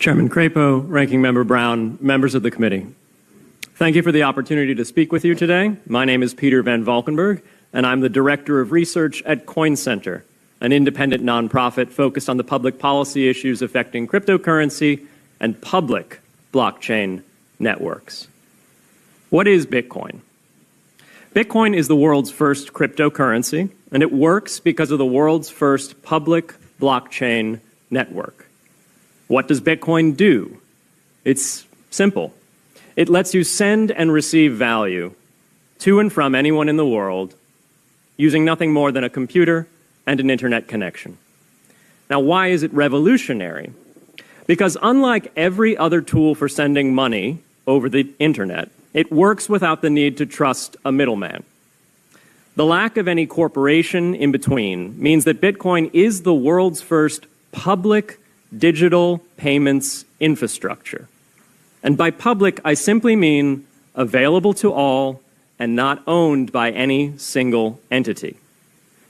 Chairman Crapo, Ranking Member Brown, members of the committee. Thank you for the opportunity to speak with you today. My name is Peter Van Valkenburg, and I'm the Director of Research at Coin Center, an independent nonprofit focused on the public policy issues affecting cryptocurrency and public blockchain networks. What is Bitcoin? Bitcoin is the world's first cryptocurrency, and it works because of the world's first public blockchain network. What does Bitcoin do? It's simple. It lets you send and receive value to and from anyone in the world using nothing more than a computer and an internet connection. Now, why is it revolutionary? Because unlike every other tool for sending money over the internet, it works without the need to trust a middleman. The lack of any corporation in between means that Bitcoin is the world's first public digital payments infrastructure. And by public, I simply mean available to all and not owned by any single entity.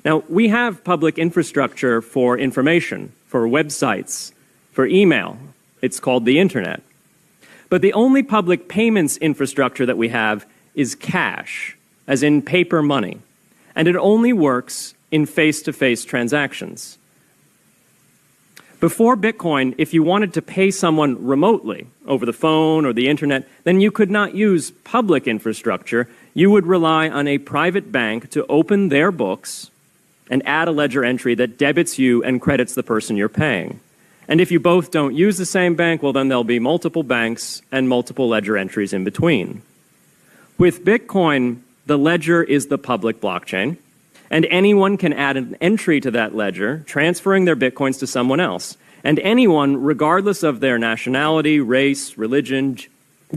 Now, we have public infrastructure for information, for websites, for email. It's called the internet. But the only public payments infrastructure that we have is cash, as in paper money. And it only works in face-to-face transactions. Before Bitcoin, if you wanted to pay someone remotely over the phone or the internet, then you could not use public infrastructure. You would rely on a private bank to open their books and add a ledger entry that debits you and credits the person you're paying. And if you both don't use the same bank, well, then there'll be multiple banks and multiple ledger entries in between. With Bitcoin, the ledger is the public blockchain, and anyone can add an entry to that ledger, transferring their Bitcoins to someone else. And anyone, regardless of their nationality, race, religion,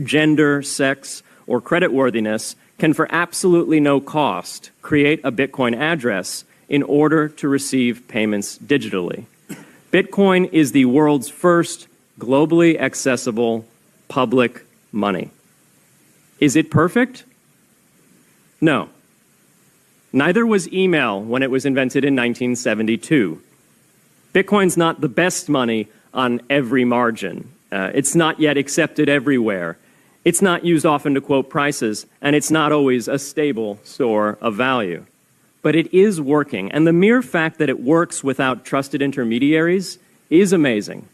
gender, sex, or creditworthiness, can for absolutely no cost create a Bitcoin address in order to receive payments digitally. Bitcoin is the world's first globally accessible public money. Is it perfect? No. Neither was email when it was invented in 1972. Bitcoin's not the best money on every margin. It's not yet accepted everywhere. It's not used often to quote prices, and it's not always a stable store of value. But it is working, and the mere fact that it works without trusted intermediaries is amazing.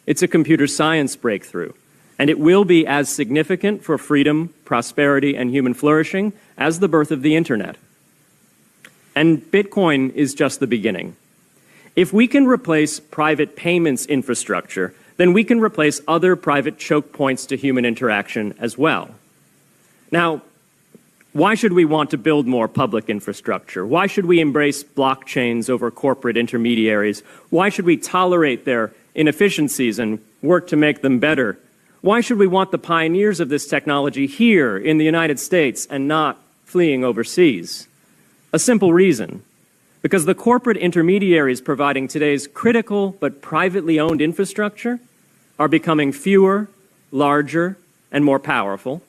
It's a computer science breakthrough, and it will be as significant for freedom, prosperity, and human flourishing as the birth of the internet. And Bitcoin is just the beginning. If we can replace private payments infrastructure, then we can replace other private choke points to human interaction as well. Now, why should we want to build more public infrastructure? Why should we embrace blockchains over corporate intermediaries? Why should we tolerate their inefficiencies and work to make them better? Why should we want the pioneers of this technology here in the United States and not fleeing overseas? A simple reason. Because the corporate intermediaries providing today's critical but privately owned infrastructure are becoming fewer, larger, and more powerful,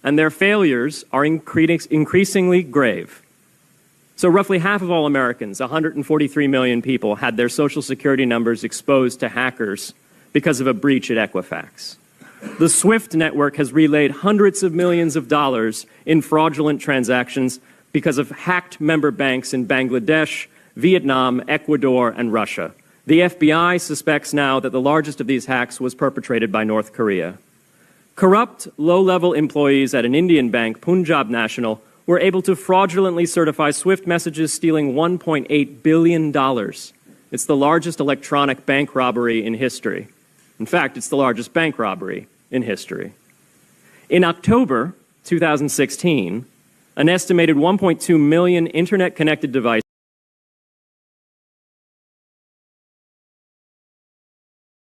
and their failures are increasingly grave. So roughly half of all Americans, 143 million people, had their Social Security numbers exposed to hackers because of a breach at Equifax. The SWIFT network has relayed hundreds of millions of dollars in fraudulent transactions because of hacked member banks in Bangladesh, Vietnam, Ecuador, and Russia. The FBI suspects now that the largest of these hacks was perpetrated by North Korea. Corrupt, low-level employees at an Indian bank, Punjab National, were able to fraudulently certify SWIFT messages, stealing $1.8 billion. It's the largest electronic bank robbery in history. In fact, it's the largest bank robbery in history. In October 2016, an estimated 1.2 million internet-connected devices